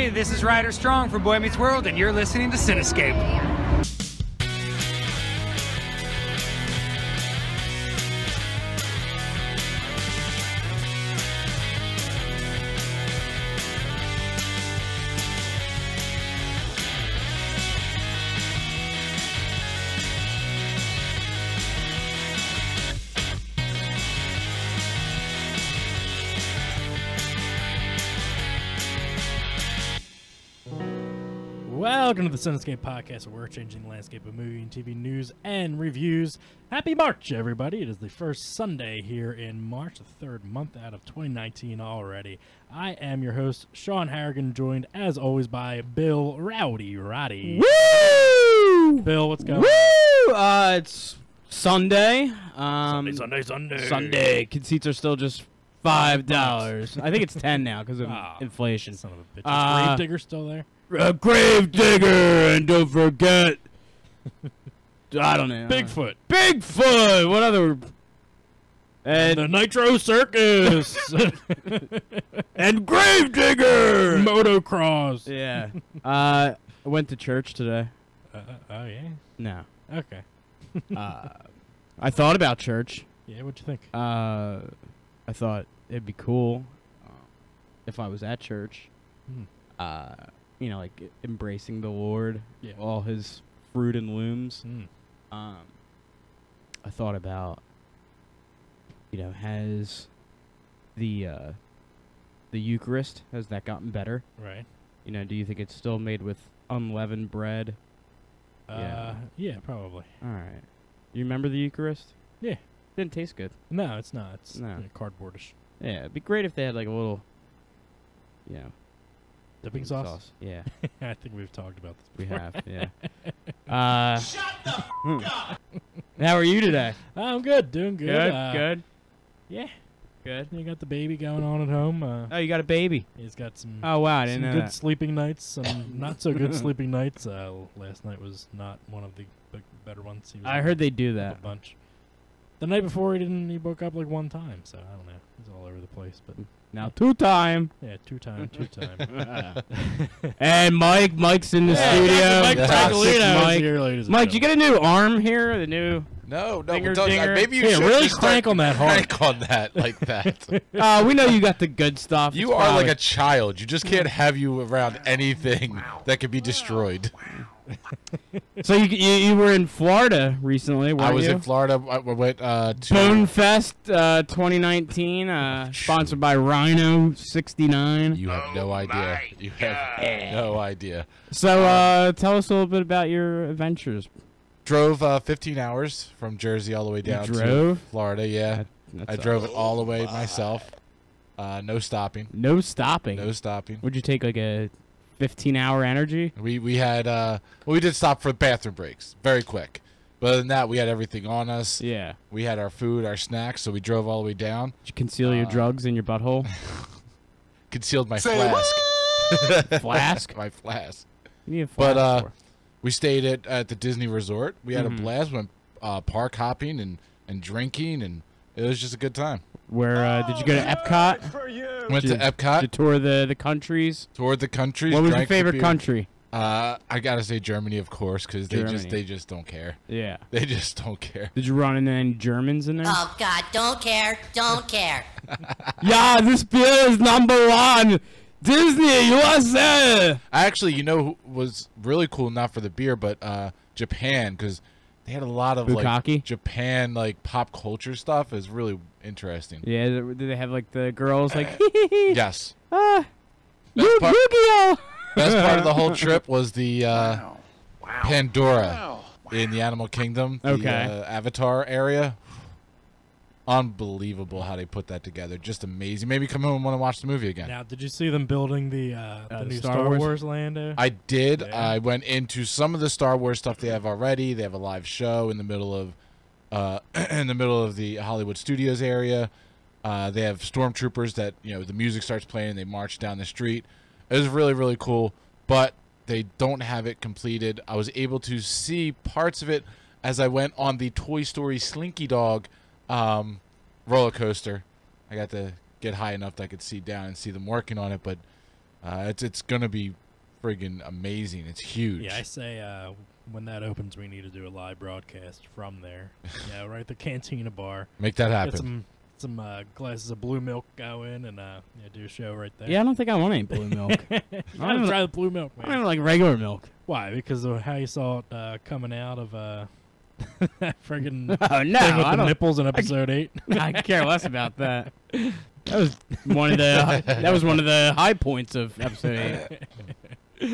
Hey, this is Ryder Strong from Boy Meets World, and you're listening to Cinescape. Welcome to the Cinescape Podcast, where we're changing the landscape of movie and TV news and reviews. Happy March, everybody. It is the first Sunday here in March, the third month out of 2019 already. I am your host, Sean Harrigan, joined, as always, by Bill Rowdy Roddy. Woo! Bill, what's going on? It's Sunday. Sunday. Kid seats are still just $5. I think it's 10 now because of inflation. Son of a bitch. Is Gravedigger still there? Gravedigger, and don't forget, I don't know. Bigfoot. What other? And the Nitro Circus. And Gravedigger. Motocross. Yeah. I went to church today. Oh, yeah? No. Okay. I thought about church. Yeah, what'd you think? I thought it'd be cool if I was at church. You know, like embracing the Lord, all His fruit and looms. I thought about, you know, has the Eucharist, has that gotten better? Right. You know, do you think it's still made with unleavened bread? Yeah, probably. All right. You remember the Eucharist? Yeah. Didn't taste good. No, it's not. It's cardboardish. Yeah, it'd be great if they had like a little, you know, dipping sauce? Yeah. I think we've talked about this We before. have, yeah. Shut the up! How are you today? I'm good, doing good. Good? Yeah. Good. You got the baby going on at home. Oh, you got a baby? He's got some, oh, wow, I didn't know good that. sleeping nights, some not so good sleeping nights. Last night was not one of the better ones. He was I heard they do a that. bunch. The night before, he woke up like one time, so I don't know. He's all over the place, but... Now, two time. Yeah, two time. And Mike's in the studio. Mike Tragolino is here, ladies and Mike, you get a new arm here? The new... No, Finger don't, dinger. maybe you Here, should really just crank on that hard. Crank on that like that. We know you got the good stuff. You are like a child. You just can't have you around anything that could be destroyed. So you were in Florida recently, weren't you? I was in Florida. I went to Bone Fest 2019, sponsored by Rhino 69. You have no idea. You have no idea. So tell us a little bit about your adventures. Drove 15 hours from Jersey all the way down to Florida. Yeah, I drove it all the way myself. No stopping. No stopping. No stopping. Would you take like a 15-hour energy? We had well, we did stop for bathroom breaks, very quick. But other than that, we had everything on us. Yeah. We had our food, our snacks, so we drove all the way down. Did you conceal your drugs in your butthole? Concealed my flask. Flask? My flask. You need a flask for. We stayed at the Disney Resort. We had a blast. Went park hopping and drinking, and it was just a good time. Where did you go to Epcot? Went to Epcot. To tour the countries. Toured the countries. What was your favorite country? I gotta say Germany, of course, because they just don't care. Yeah. They just don't care. Did you run into any Germans in there? Oh God, don't care. Yeah, this beer is #1. Disney USA. Actually, you know who was really cool, not for the beer, but Japan, because they had a lot of Bukkake? like Japan like pop culture stuff. Is really interesting. Yeah, did they have like the girls like? Yes. Yu-Gi-Oh! Best part of the whole trip was the Pandora in the Animal Kingdom, the Avatar area. Unbelievable how they put that together. Just amazing. Maybe come home and want to watch the movie again. Now, did you see them building the new Star Wars Lando? I did. Yeah. I went into some of the Star Wars stuff they have already. They have a live show in the middle of the Hollywood Studios area. They have stormtroopers that, you know, the music starts playing and they march down the street. It was really, really cool, but they don't have it completed. I was able to see parts of it as I went on the Toy Story Slinky Dog roller coaster. I got to get high enough that I could see down and see them working on it, but It's gonna be friggin' amazing. It's huge. Yeah, I say when that opens, we need to do a live broadcast from there. Yeah, right at the Cantina bar. Make that Get happen. some glasses of blue milk go in and do a show right there. Yeah, I don't think I want any blue milk. I don't try the blue milk, I man. don't like regular milk. Why? Because of how you saw it coming out of that friggin' Oh, no, thing with I the don't- nipples in episode 8. I care less about that. That was one of the high points of episode 8.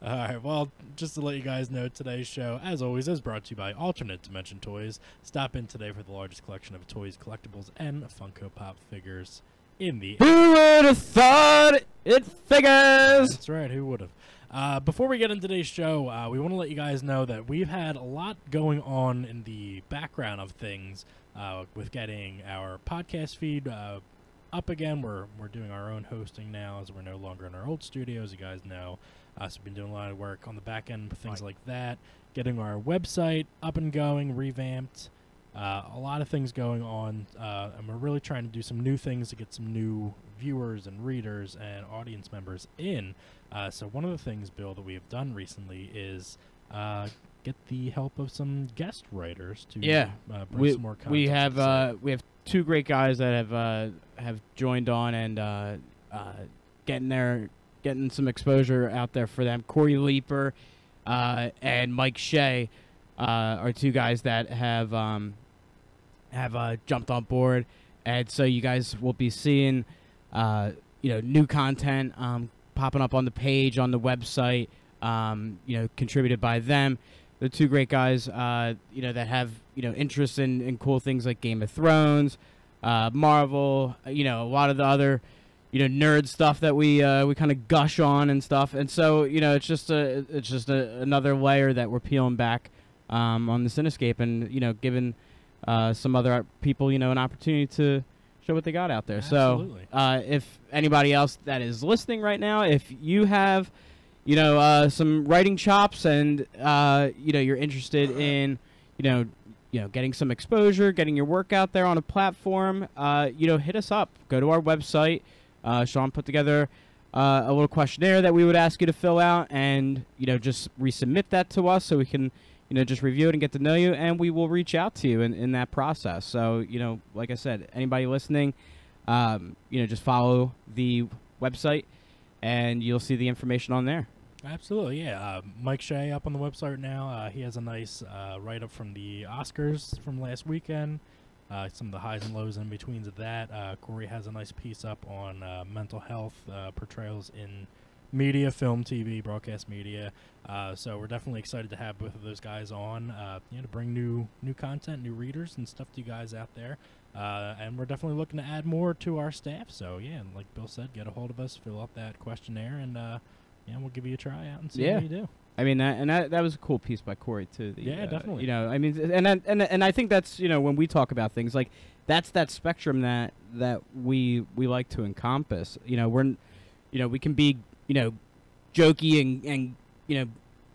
All right, well, just to let you guys know, today's show, as always, is brought to you by Alternate Dimension Toys. Stop in today for the largest collection of toys, collectibles, and Funko Pop figures in the... Who would have thought it figures? That's right, who would have? Before we get into today's show, we want to let you guys know that we've had a lot going on in the background of things with getting our podcast feed up again. We're doing our own hosting now as we're no longer in our old studios, you guys know. So we've been doing a lot of work on the back end, things like that, getting our website up and going, revamped, a lot of things going on, and we're really trying to do some new things to get some new viewers and readers and audience members in. So one of the things, Bill, that we have done recently is get the help of some guest writers to bring some more content. We have two great guys that have joined on and getting some exposure out there for them. Corey Leeper and Mike Shea are two guys that have jumped on board, and so you guys will be seeing new content popping up on the page, on the website, contributed by them. They're two great guys, that have, interest in cool things like Game of Thrones, Marvel, a lot of the other, nerd stuff that we kind of gush on and stuff. And so, it's just another layer that we're peeling back on the Cinescape, and, giving some other people, an opportunity to show what they got out there. Absolutely. So, if anybody else that is listening right now, if you have some writing chops and you're interested in getting some exposure, getting your work out there on a platform, hit us up. Go to our website. Sean put together a little questionnaire that we would ask you to fill out, and just resubmit that to us so we can just review it and get to know you, and we will reach out to you in that process. So like I said, anybody listening, just follow the website and you'll see the information on there. Absolutely, yeah. Mike Shea up on the website now. He has a nice write-up from the Oscars from last weekend. Some of the highs and lows in betweens of that. Corey has a nice piece up on mental health portrayals in media, film, TV, broadcast media. So we're definitely excited to have both of those guys on, to bring new content, new readers, and stuff to you guys out there. And we're definitely looking to add more to our staff. So yeah, and like Bill said, get a hold of us, fill out that questionnaire, and we'll give you a try out and see how you do. I mean, that was a cool piece by Corey too. Definitely. I mean, and I think that's when we talk about things like that's that spectrum that we like to encompass. We can be jokey and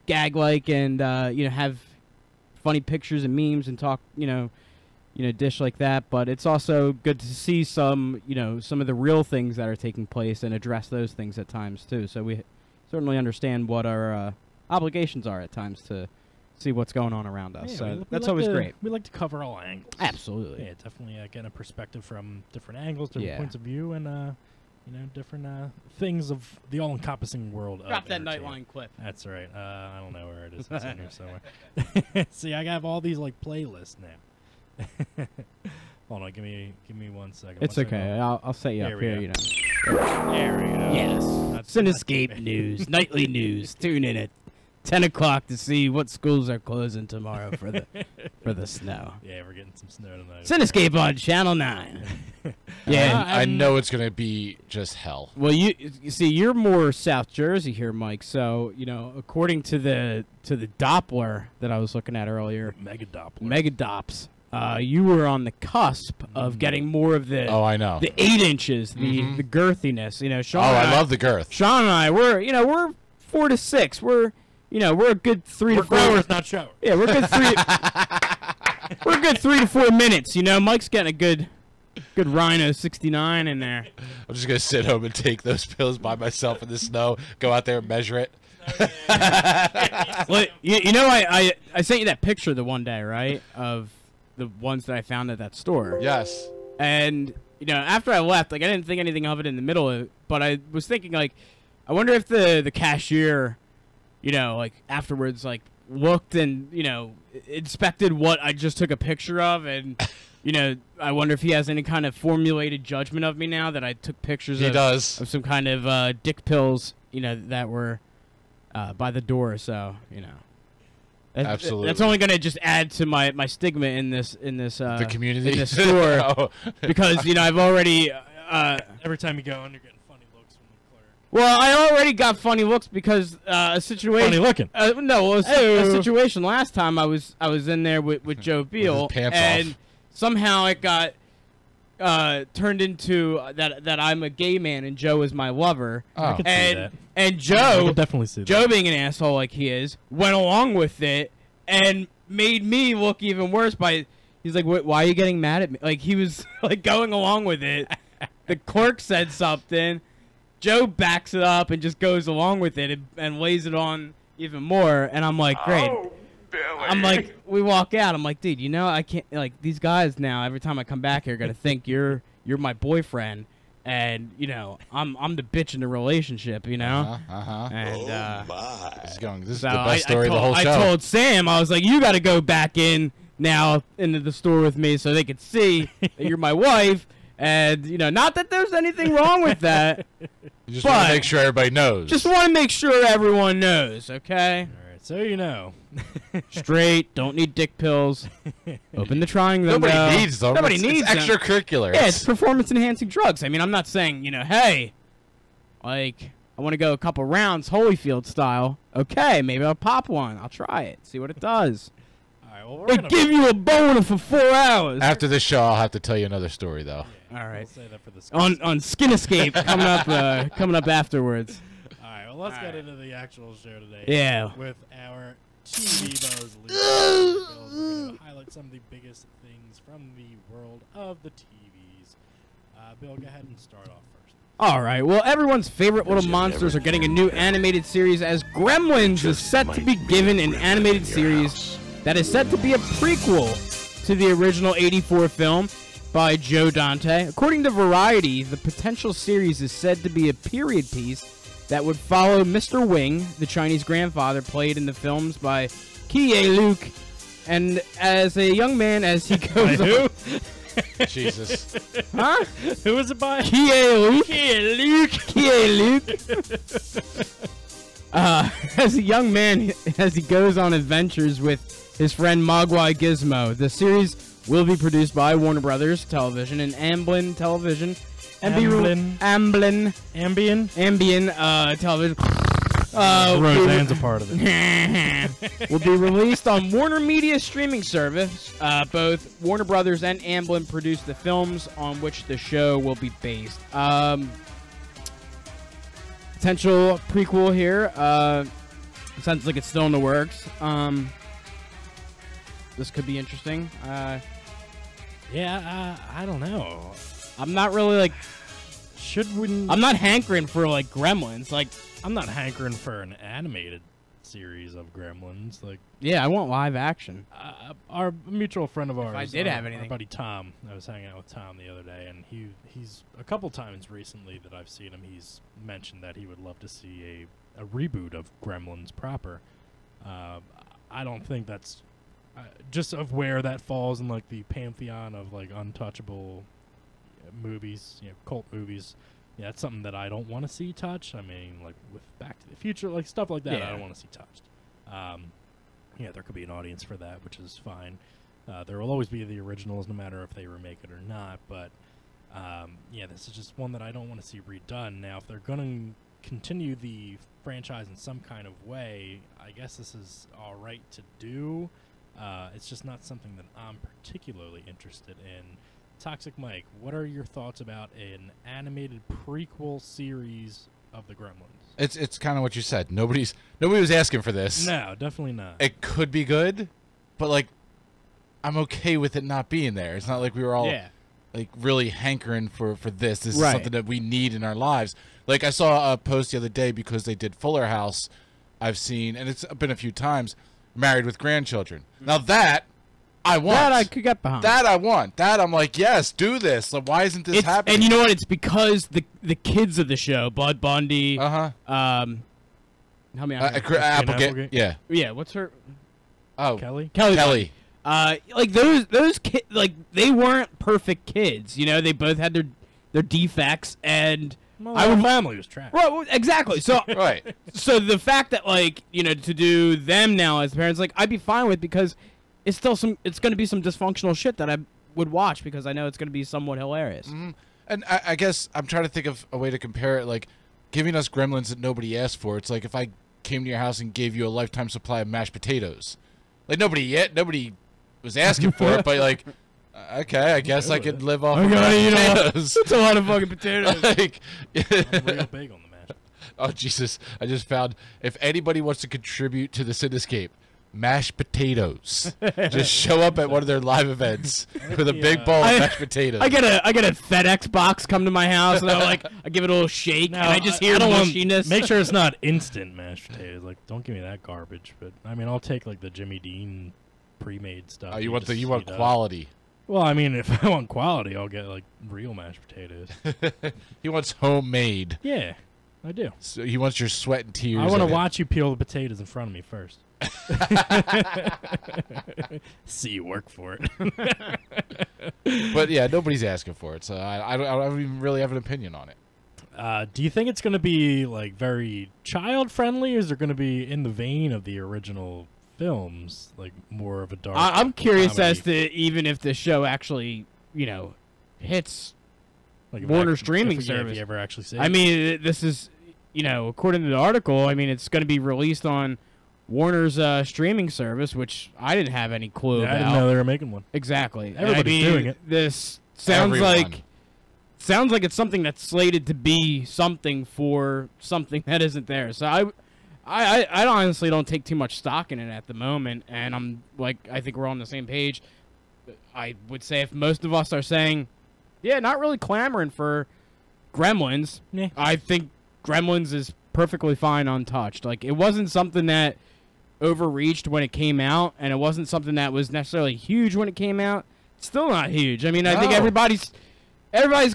gag like and have funny pictures and memes and talk dish like that. But it's also good to see some of the real things that are taking place and address those things at times too. So we certainly understand what our obligations are at times to see what's going on around us. So that's always great. We like to cover all angles. Absolutely. Yeah, definitely getting a perspective from different angles, different points of view, and different things of the all-encompassing world. Drop that Nightline clip. That's right. I don't know where it is. It's in here somewhere. See, I have all these like playlists now. Hold on, give me 1 second. It's okay. I'll set you up here. There we go. Yes. Cinescape News, nightly news. Tune in at 10 o'clock to see what schools are closing tomorrow for the snow. Yeah, we're getting some snow tonight. Cinescape on Channel 9. Yeah, I know it's gonna be just hell. Well, you see, you're more South Jersey here, Mike. So according to the Doppler that I was looking at earlier, Megadops. You were on the cusp of getting more of the I know the 8 inches, the girthiness. Sean. I love the girth. Sean and I, we're 4 to 6. We're a good 3 to 4. Growers, not showers. Yeah, we're good 3. We're a good 3 to 4 minutes. Mike's getting a good Good Rhino 69 in there. I'm just gonna sit home and take those pills by myself in the snow. Go out there and measure it. Well, you know, I sent you that picture the one day, right, of the ones that I found at that store. Yes. And you know, after I left, like I didn't think anything of it in the middle of it, but I was thinking like, I wonder if the cashier, you know, like afterwards, like looked and you know inspected what I just took a picture of, and you know, I wonder if he has any kind of formulated judgment of me now that I took pictures of some kind of dick pills, you know, that were by the door. So you know, absolutely, that's only going to just add to my stigma in this the community, in this store. Oh. Because you know I've already every time you go in, you're getting funny looks from the clerk. well, I already got funny looks because a situation. Funny looking. No, it was a situation last time I was in there with Joe Beal, pants and off. somehow it got turned into that I'm a gay man and Joe is my lover. Oh. I could see that. And I Joe, could definitely see Joe that. being an asshole like he is, went along with it and made me look even worse by. He's like, why are you getting mad at me? Like, he was, like, going along with it. The clerk said something. Joe backs it up and just goes along with it and lays it on even more. And I'm like, great. Oh, Billy. I'm like, we walk out. I'm like, dude, you know, I can't, like, these guys now, every time I come back here, are going to think you're my boyfriend. And, you know, I'm the bitch in the relationship, you know? And, This is going. This is so the best story of the whole show. I told Sam, I was like, you got to go back in now into the store with me so they could see that you're my wife. And, you know, not that there's anything wrong with that. You just want to make sure everybody knows. Just want to make sure everyone knows, okay? All right, so you know. Straight, don't need dick pills. Open to trying them. Nobody needs them. Nobody It's needs them. extracurricular. Yeah, it's performance-enhancing drugs. I mean, I'm not saying, you know, hey, like, I want to go a couple rounds Holyfield style. Okay, maybe I'll pop one. I'll try it. See what it does. All right, well, we're They gonna give you a boner for 4 hours. After this show, I'll have to tell you another story, though. All right. We'll say that for the On Cinescape coming up afterwards. All right, well, let's All get right. into the actual show today. Yeah. With our TV Buzz League. We're going to highlight some of the biggest things from the world of the TVs. Bill, go ahead and start off first. All right. Well, everyone's favorite little monsters are getting a new animated series as Gremlins is set to be given an animated series that is set to be a prequel to the original '84 film by Joe Dante. According to Variety, the potential series is said to be a period piece that would follow Mr. Wing, the Chinese grandfather played in the films by Kie Luke, and as a young man as he goes Who? Jesus. Huh? Who is it by? Kie Luke. Kie Luke. As a young man, as he goes on adventures with his friend Mogwai Gizmo. The series will be produced by Warner Brothers Television and Amblin Television. And Amblin Ambien Television. Roseanne's a part of it. Will be released on Warner Media streaming service. Both Warner Brothers and Amblin produce the films on which the show will be based. Potential prequel here. Sounds like it's still in the works. This could be interesting. Yeah, I don't know. I'm not really like. Should we? I'm not hankering for like Gremlins. Like, I'm not hankering for an animated series of Gremlins. Like, yeah, I want live action. our mutual friend of ours, I did have our anything. buddy Tom. I was hanging out with Tom the other day, and he's a couple times recently that I've seen him. He's mentioned that he would love to see a reboot of Gremlins proper. I don't think that's just of where that falls in like the pantheon of like untouchable movies, you know, cult movies. Yeah, that's something that I don't want to see touched. I mean, like with Back to the Future, like stuff like that, Yeah. I don't want to see touched. Yeah, there could be an audience for that, which is fine. There will always be the originals, no matter if they remake it or not. But yeah, this is just one that I don't want to see redone. Now, if they're going to continue the franchise in some kind of way, I guess this is all right to do. It's just not something that I'm particularly interested in. Toxic Mike, what are your thoughts about an animated prequel series of the Gremlins? It's kind of what you said. Nobody was asking for this. No, definitely not. It could be good, but like, I'm okay with it not being there. It's not like we were all Yeah. like really hankering for this. This is Right. something that we need in our lives. Like I saw a post the other day because they did Fuller House. I've seen, and it's been a few times, Married with Grandchildren. Now that I want. That I could get behind. That I want. That I'm like, yes, do this. Like, why isn't this happening? And you know what? It's because the kids of the show, Bud Bundy, help me out. Applegate. Yeah. Yeah, what's her? Oh, Kelly? Kelly. Like those kids, like they weren't perfect kids. You know, they both had their defects, and Well, family was trash. Right, exactly. So right. So the fact that like to do them now as parents, like I'd be fine with, because it's still it's going to be some dysfunctional shit that I would watch because I know it's going to be somewhat hilarious. Mm-hmm. And I guess I'm trying to think of a way to compare it, like giving us gremlins that nobody asked for. It's like if I came to your house and gave you a lifetime supply of mashed potatoes. Like nobody was asking for it, but like, okay, I guess I could live off of potatoes. It's a lot of fucking potatoes. Like, I'm real big on the mashed. Oh, Jesus. I just found, if anybody wants to contribute to the Cinescape, mashed potatoes. Just show up at one of their live events with a big bowl of mashed potatoes. I get a FedEx box come to my house, and I give it a little shake, and I just hear mushiness. Make sure it's not instant mashed potatoes. Like, don't give me that garbage. But I mean, I'll take like the Jimmy Dean pre-made stuff. Oh, you want quality. Well, I mean, if I want quality, I'll get like real mashed potatoes. He wants homemade. Yeah, I do. So he wants your sweat and tears. I want to watch you peel the potatoes in front of me first. See you work for it. But yeah, nobody's asking for it, so I don't even really have an opinion on it. Do you think it's going to be like very child friendly, or is it going to be in the vein of the original films, like more of a dark? I'm curious comedy? as to even if the show actually hits like Warner streaming service. If you ever actually see I mean, this is according to the article, I mean it's going to be released on Warner's streaming service, which I didn't have any clue about. I didn't know they were making one. Exactly. Everybody's doing it. This sounds like it's something that's slated to be something for something that isn't there. So I honestly don't take too much stock in it at the moment, and I'm like, I think we're on the same page. I would say if most of us are saying, yeah, not really clamoring for Gremlins, Yeah. I think Gremlins is perfectly fine untouched. Like, it wasn't something that overreached when it came out, and it wasn't something that was necessarily huge when it came out. It's still not huge. I mean, I think everybody's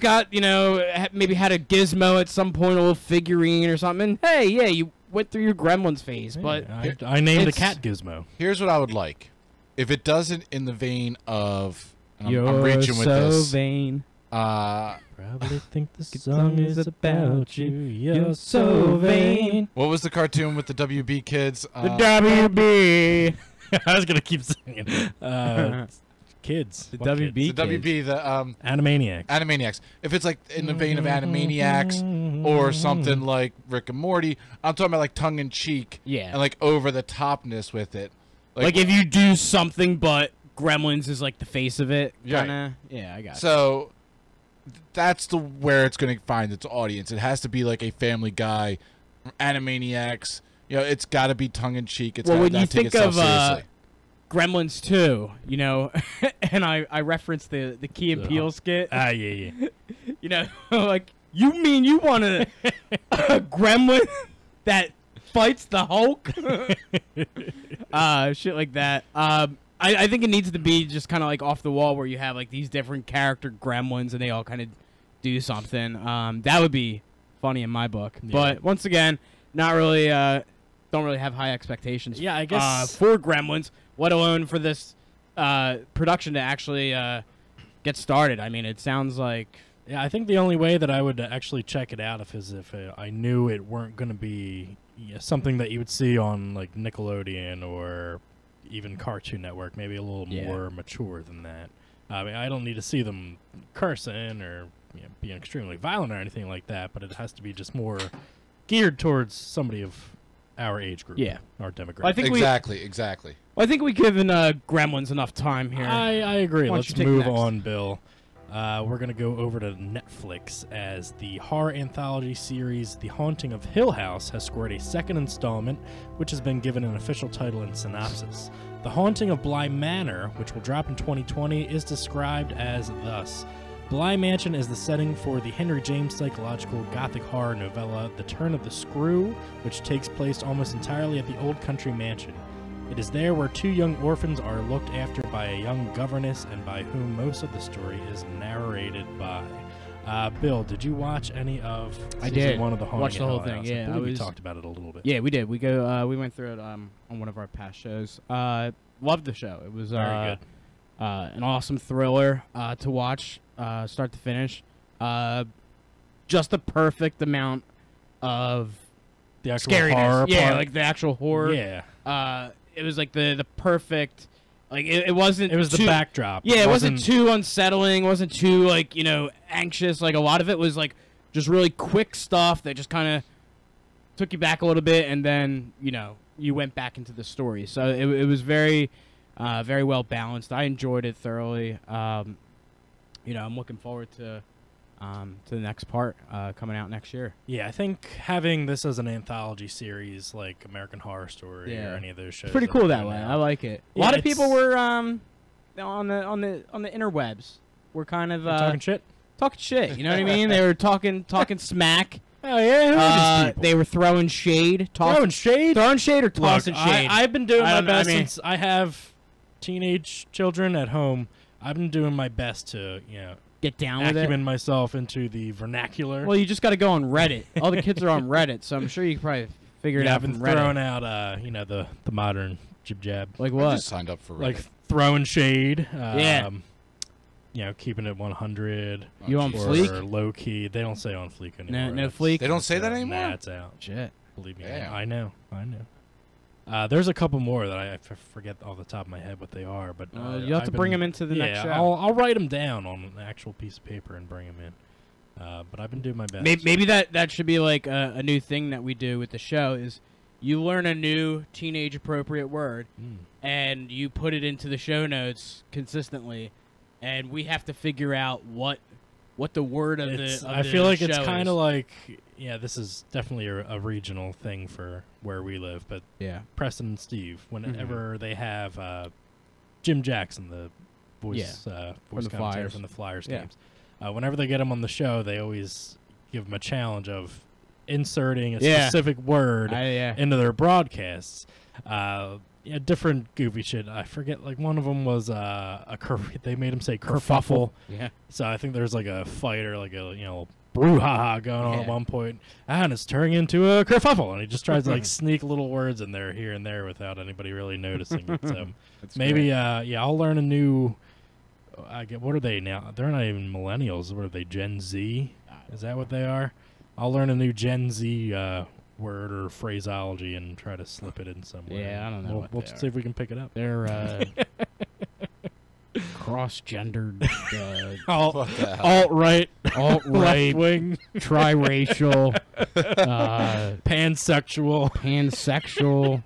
got, maybe had a gizmo at some point, a little figurine or something. And, hey, yeah, you went through your Gremlins phase, but I named a cat Gizmo. Here's what I would like. If it doesn't in the vein of, and I'm reaching with this. Vain. Probably think the song is about you. You're so vain. What was the cartoon with the WB kids? The WB. I was gonna keep singing. Kids. The What WB. kids? The WB, the Animaniacs. Animaniacs. If it's like in the vein of Animaniacs or something like Rick and Morty, I'm talking about like tongue in cheek, Yeah. and like over the topness with it. Like if you do something, but Gremlins is like the face of it. Right. Kinda. Yeah, I got it. So that's where it's going to find its audience. It has to be like a Family Guy, Animaniacs. It's got to be tongue in cheek. It's Well, got when to you take think itself of seriously. Gremlins 2, and I referenced the Key and Peele skit. Yeah. Like, you mean you want a gremlin that fights the Hulk? Shit like that. I think it needs to be just kind of like off the wall, where you have like these different character gremlins and they all kind of do something. That would be funny in my book. Yeah. But once again, not really. Don't really have high expectations. Yeah, I guess for Gremlins, let alone for this production to actually get started. I mean, it sounds like. Yeah, I think the only way that I would actually check it out is if I knew it weren't going to be something that you would see on like Nickelodeon or even Cartoon Network, maybe a little more mature than that. I mean, I don't need to see them cursing or being extremely violent or anything like that, but it has to be just more geared towards somebody of our age group, our demographic. I think Exactly. I think we've given Gremlins enough time here. I agree. Why don't Let's you take move next? on, Bill. We're going to go over to Netflix as the horror anthology series The Haunting of Hill House has scored a second installment, which has been given an official title and synopsis. The Haunting of Bly Manor, which will drop in 2020, is described as thus. Bly Mansion is the setting for the Henry James psychological gothic horror novella The Turn of the Screw, which takes place almost entirely at the old country mansion. It is there where two young orphans are looked after by a young governess and by whom most of the story is narrated by. Bill, did you watch any of season 1 of The Haunting? Watched the whole at thing. Hill House? Yeah, we talked about it a little bit. Yeah, we did. We went through it on one of our past shows. Loved the show. It was very good. An awesome thriller to watch, start to finish. Just the perfect amount of The actual scariness. horror Yeah, part. like the actual horror. Yeah. It was like the perfect. Like it wasn't. It was too, the backdrop. Yeah, it wasn't too unsettling. Wasn't too anxious. Like a lot of it was like just really quick stuff that just kind of took you back a little bit, and then you went back into the story. So it was very, very well balanced. I enjoyed it thoroughly. I'm looking forward to the next part coming out next year. Yeah, I think having this as an anthology series like American Horror Story or any of those shows, It's pretty cool that way. I like it. A lot of people were on the interwebs. Were kind of talking shit. Talking shit. You know what I mean? They were talking smack. Oh yeah, who are these people? They were throwing shade. Throwing shade or tossing shade. I've been doing my best since I have teenage children at home. I've been doing my best to get down with it. Acumen myself into the vernacular. Well, you just got to go on Reddit. All the kids are on Reddit, so I'm sure you can probably figure it out. I've been from Reddit. throwing out the modern jib jab. Like I what? just signed up for Reddit. Like throwing shade. Yeah. Keeping it 100. You on or fleek? Low key. They don't say on fleek anymore. No fleek. They don't say that anymore? Nah, it's out. Shit. Believe me. Damn. I know. There's a couple more that I forget off the top of my head what they are, but you have to bring them into the next show. I'll write them down on an actual piece of paper and bring them in. But I've been doing my best. Maybe that should be like a new thing that we do with the show is you learn a new teenage appropriate word and you put it into the show notes consistently, and we have to figure out what the word of I feel like it's kind of like this is definitely a regional thing for where we live, but Preston and Steve, whenever they have Jim Jackson, the voice commentator from the Flyers games, whenever they get him on the show, they always give him a challenge of inserting a specific word into their broadcasts. Different goofy shit. I forget. Like one of them was they made him say kerfuffle. Yeah. So I think there's like a fight or like a brouhaha going on at one point, and it's turning into a kerfuffle, and he just tries to like sneak little words in there here and there without anybody really noticing it. So maybe I'll learn a new. What are they now? They're not even millennials. What are they? Gen Z? Is that what they are? I'll learn a new Gen Z word or phraseology and try to slip it in somewhere. Yeah, I don't know. We'll see if we can pick it up. They're cross-gendered, alt-right, left-wing, triracial, pansexual.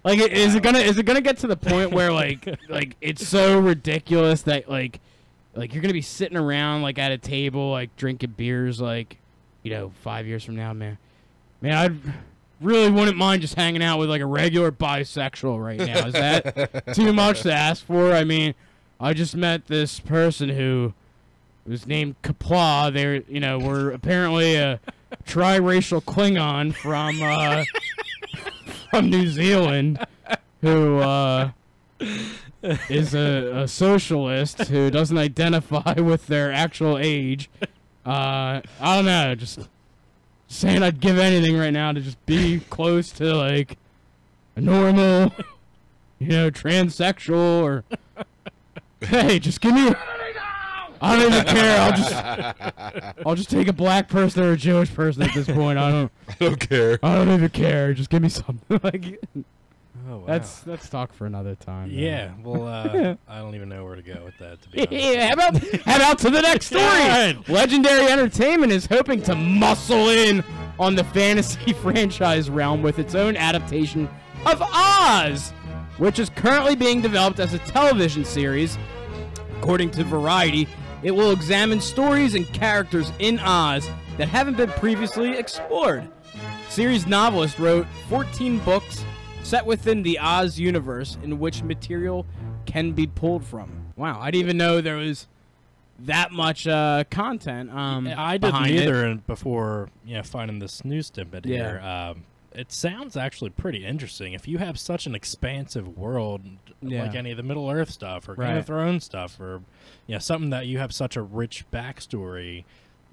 Like, is it gonna get to the point where like it's so ridiculous that like you're gonna be sitting around like at a table like drinking beers 5 years from now, man, I really wouldn't mind just hanging out with like a regular bisexual right now. Is that too much to ask for? I mean, I just met this person who was named Kapla. They were apparently a triracial Klingon from New Zealand who is a socialist who doesn't identify with their actual age. I don't know, just saying I'd give anything right now to just be close to like a normal, transsexual or hey, just give me I don't even care. I'll just take a black person or a Jewish person at this point. I don't care. I don't even care. Just give me something like Oh, wow. That's talk for another time. Yeah, well, I don't even know where to go with that, to be honest. Yeah, how about to the next story? Legendary Entertainment is hoping to muscle in on the fantasy franchise realm with its own adaptation of Oz, which is currently being developed as a television series. According to Variety, it will examine stories and characters in Oz that haven't been previously explored. Series novelist wrote 14 books set within the Oz universe in which material can be pulled from. Wow, I didn't even know there was that much content. I didn't either before finding this news snippet here. It sounds actually pretty interesting. If you have such an expansive world, like any of the Middle Earth stuff or Game of Thrones stuff, or something that you have such a rich backstory.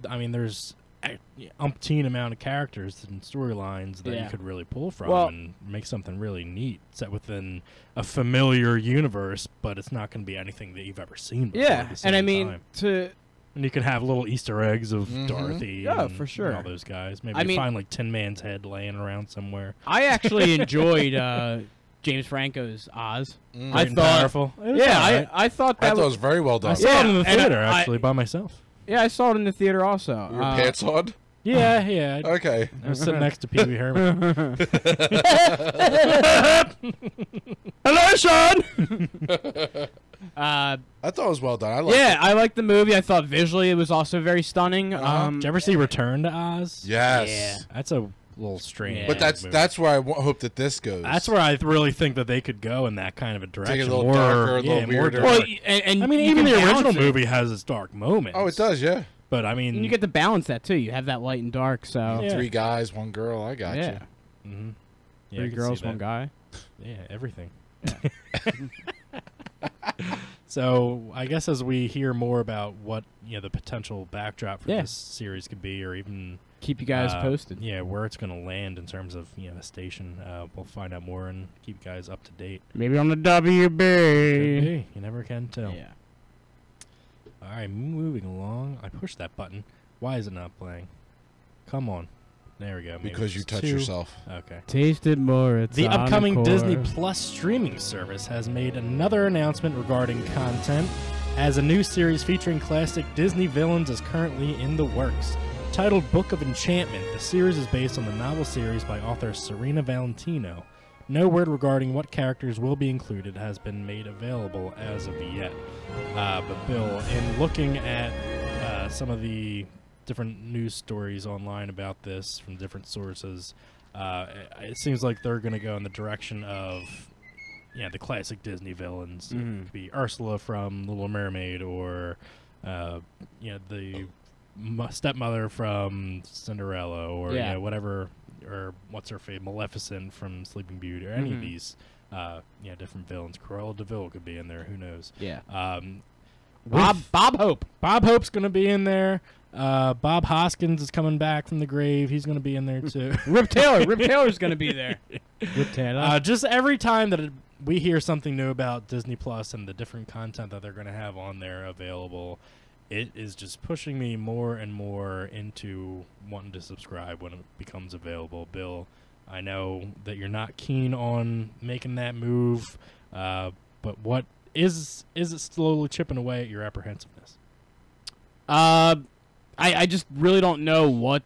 I mean, there's umpteen amount of characters and storylines that you could really pull from and make something really neat set within a familiar universe, but it's not going to be anything that you've ever seen before. And I mean, and you can have little Easter eggs of Dorothy for sure. and all those guys. Maybe find like Tin Man's head laying around somewhere. I actually enjoyed James Franco's Oz. I thought powerful. I thought that was very well done. I saw it in the theater actually by myself. Yeah, I saw it in the theater also. Your pants on? Yeah. Okay. I was sitting next to Pee Wee Herman. Hello, Sean! I thought it was well done. I liked the movie. I thought visually it was also very stunning. Did you ever see Return to Oz? Yes. Yeah. That's a little strange. But that's where I hope that this goes. That's where I really think that they could go in that kind of a direction. Take a little darker, a little weirder. Well, and I mean, even the original movie has its dark moments. Oh, it does, yeah. But I mean, and you get to balance that too. You have that light and dark. So 3 guys, 1 girl. I got you. Mm-hmm. 3 girls, 1 guy. Yeah, everything. So I guess as we hear more about what the potential backdrop for this series could be, or even keep you guys posted. Yeah, where it's going to land in terms of the station. We'll find out more and keep you guys up to date. Maybe on the WB. Could be. You never can tell. Yeah. All right, moving along. I pushed that button. Why is it not playing? Come on. There we go. Maybe because you touched yourself. Okay. Tasted more. It's the upcoming Disney Plus streaming service has made another announcement regarding content, as a new series featuring classic Disney villains is currently in the works. Titled Book of Enchantment, the series is based on the novel series by author Serena Valentino. No word regarding what characters will be included has been made available as of yet. But Bill, in looking at some of the different news stories online about this from different sources, it seems like they're going to go in the direction of the classic Disney villains. It could be Ursula from Little Mermaid, or the stepmother from Cinderella, or whatever, or what's her face, Maleficent from Sleeping Beauty, or any of these different villains. Cruella de Vil could be in there, who knows. Bob Hope. Bob Hope's gonna be in there. Bob Hoskins is coming back from the grave. He's gonna be in there too. Rip Taylor's gonna be there. Rip Taylor. Just every time that we hear something new about Disney Plus and the different content that they're gonna have on there available, it is just pushing me more and more into wanting to subscribe when it becomes available. Bill, I know that you're not keen on making that move, but what is it slowly chipping away at your apprehensiveness? I just really don't know what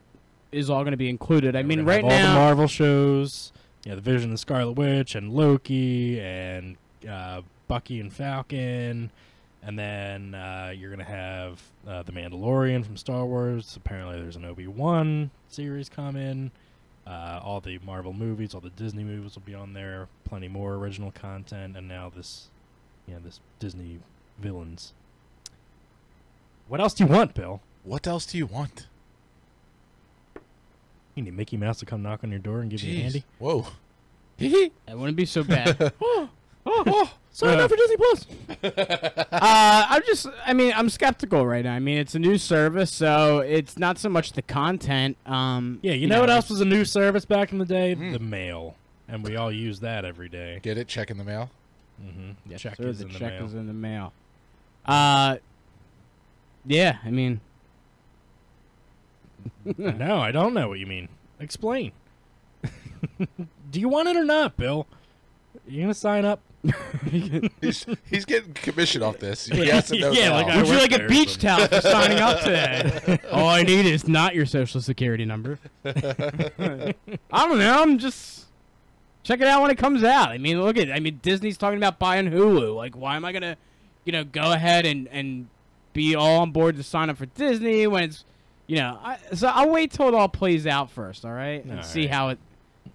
is all going to be included. I mean, right now, all the Marvel shows, the Vision and Scarlet Witch, and Loki, and Bucky and Falcon. And then you're going to have The Mandalorian from Star Wars. Apparently there's an Obi-Wan series coming. All the Marvel movies, all the Disney movies will be on there. Plenty more original content. And now this Disney villains. What else do you want, Bill? What else do you want? You need Mickey Mouse to come knock on your door and give you a handy? Whoa. It wouldn't be so bad. Sign up for Disney Plus. I'm skeptical right now. I mean, it's a new service, so it's not so much the content. You know what else was a new service back in the day? The mail. And we all use that every day. Get it? Check in the mail? Mm-hmm. Yes, check sir, is the in the check mail. is in the mail. I mean... No, I don't know what you mean. Explain. Do you want it or not, Bill? You gonna sign up? He's getting commission off this. He has to know now. Would you like a beach towel for signing up today? All I need is not your social security number. I don't know. I'm just check it out when it comes out. I mean, Disney's talking about buying Hulu. Like, why am I gonna, go ahead and be all on board to sign up for Disney when it's, so I'll wait till it all plays out first. All right, and see how it,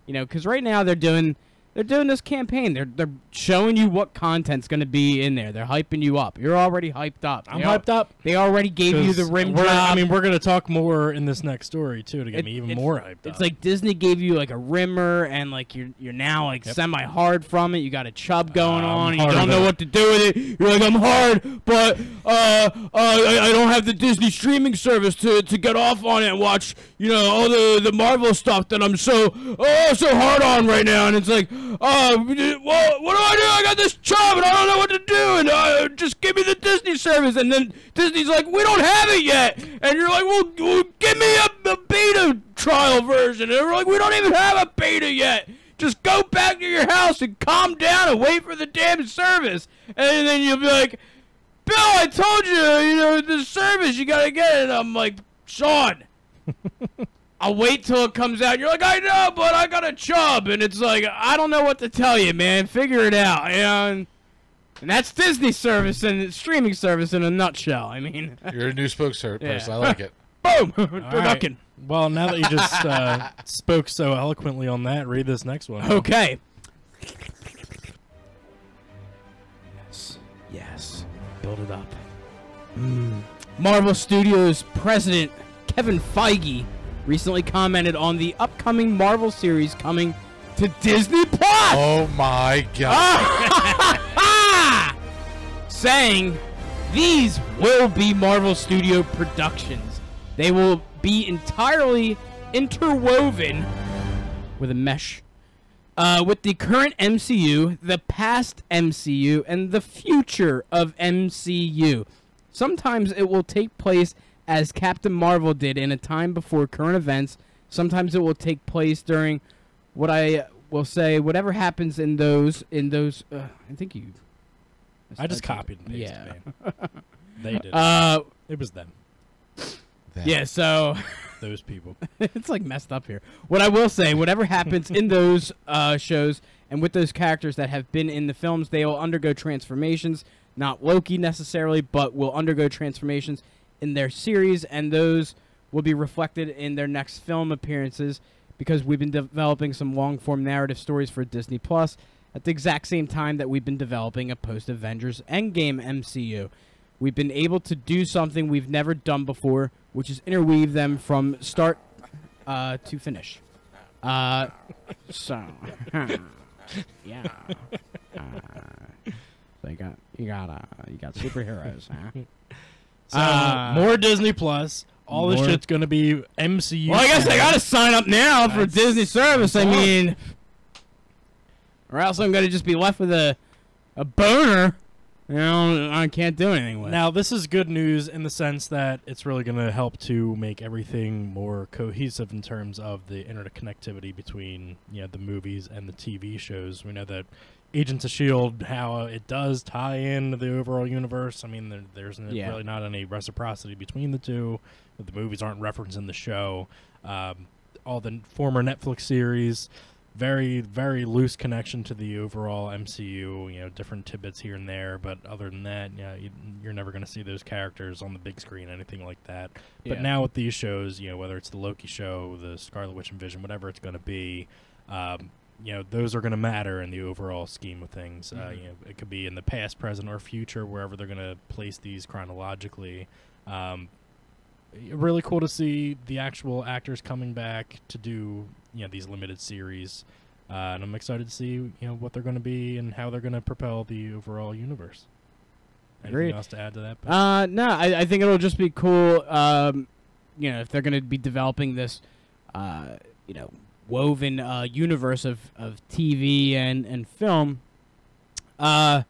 because right now they're doing They're doing this campaign. They're showing you what content's going to be in there. They're hyping you up. You're already hyped up. I'm hyped up. They already gave you the rim job. I mean, we're going to talk more in this next story, too, to get me even more hyped up. It's like Disney gave you, like, a rimmer, and, like, you're now, like, semi-hard from it. You got a chub going on, and you don't know what to do with it. You're like, I'm hard, but I don't have the Disney streaming service to get off on it and watch, you know, all the Marvel stuff that I'm so hard on right now. And it's like, what do I do? I got this job and I don't know what to do, and just give me the Disney service. And then Disney's like, we don't have it yet. And you're like, well give me a beta trial version. And we're like, we don't even have a beta yet. Just go back to your house and calm down and wait for the damn service. And then you'll be like, Bill, I told you, you know, the service, you gotta get it. And I'm like, Sean, I'll wait till it comes out. You're like, I know, but I got a chub. And it's like, I don't know what to tell you, man. Figure it out. You know? And that's Disney service and streaming service in a nutshell. I mean, you're a new spokesperson. I like it. Boom. Right. Well, now that you just spoke so eloquently on that, read this next one. Okay. Yes. Build it up. Marvel Studios president Kevin Feige recently commented on the upcoming Marvel series coming to Disney Plus. Oh my god. Saying these will be Marvel Studio productions. They will be entirely interwoven with a mesh with the current MCU, the past MCU, and the future of MCU. Sometimes it will take place as Captain Marvel did in a time before current events. Sometimes it will take place during what I will say, whatever happens in those. I think you. I just copied and pasted. Yeah. Man. They did. It was them. Yeah, so those people. It's like messed up here. What I will say, whatever happens in those shows and with those characters that have been in the films, they will undergo transformations. Not Loki necessarily, but will undergo transformations in their series, and those will be reflected in their next film appearances because we've been developing some long-form narrative stories for Disney Plus at the exact same time that we've been developing a post-Avengers Endgame MCU. We've been able to do something we've never done before, which is interweave them from start to finish. Yeah. So you got superheroes, huh? So more Disney Plus. All this shit's gonna be MCU. Well, I guess I gotta sign up now for Disney service. I mean, or else I'm gonna just be left with a boner. You know, I can't do anything with. Now, this is good news in the sense that it's really going to help to make everything more cohesive in terms of the interconnectivity between, you know, the movies and the TV shows. We know that Agents of S.H.I.E.L.D., how it does tie into the overall universe. I mean, there's really not any reciprocity between the two. The movies aren't referencing the show. All the former Netflix series, very, very loose connection to the overall MCU, you know, different tidbits here and there, but other than that, you know, you're never going to see those characters on the big screen, anything like that. But now with these shows, you know, whether it's the Loki show, the Scarlet Witch and Vision, whatever it's going to be, you know, those are going to matter in the overall scheme of things. You know, it could be in the past, present, or future, wherever they're going to place these chronologically. Really cool to see the actual actors coming back to do, you know, these limited series, and I'm excited to see, you know, what they're going to be and how they're going to propel the overall universe. Anything else to add to that? No, I think it'll just be cool. You know, if they're going to be developing this, you know, woven universe of TV and film. You know,